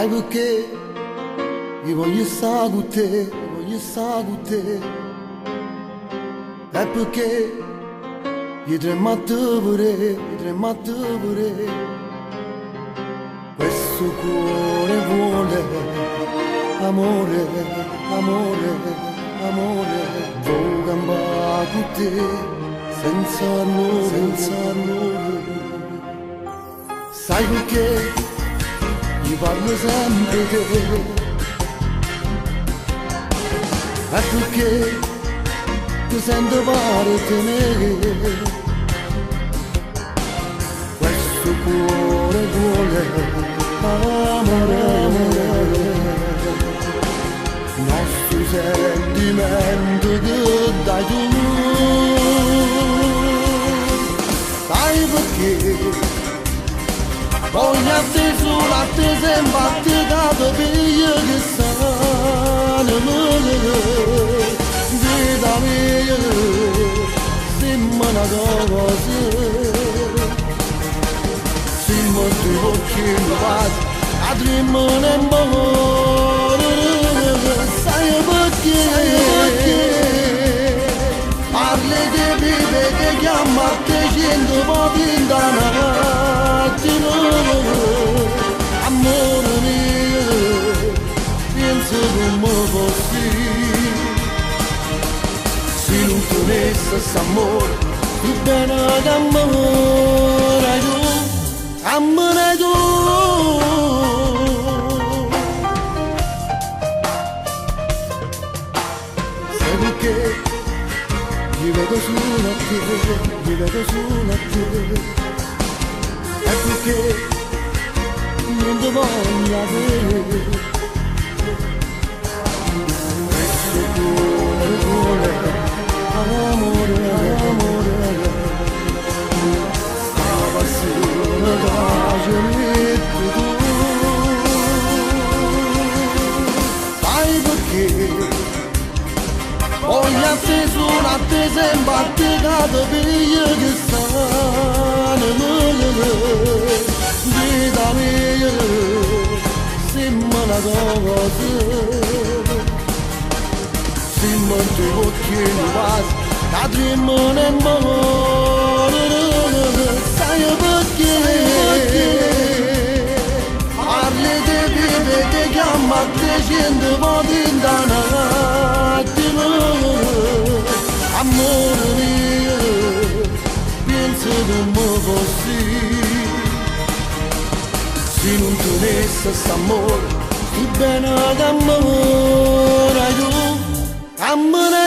Sai perché io voglio stare con te, voglio stare con te. È perché io tremato pure. Questo cuore vuole amore, amore, amore. Voglio campare con te senza amore. Sai perché io parlo sempre di te, è perché ti sento parte di me. Questo cuore vuole amore, nostro sentimento che dai tu. Sai perché voglio a te solo a te sempre a te dato piglio che sanno vita mia sembra una cosa sembra tu occhi in base a tremare in amore. Sai perché parli di vite che chiama a te cento volte in amore mio, penso come fossi. Se non tenesse s'amore, più bene che amore tu, amore tu. Sai perché io vedo solo a te, io vedo solo a te. È perché non ti voglio avere. Questo cuore vuole amore, amore. Sta passione che metti tu. Sai perché voglio a te solo a te sempre a te dato piglio che sanno vita mia sembra una cosa sembra tu occhi in base a tremare in amore. Sai perché parli di vite che chiama a te cento volte in notte. Amore mio, penso come fossi. Se non tenesse s'amore, più bene che amore tu, amore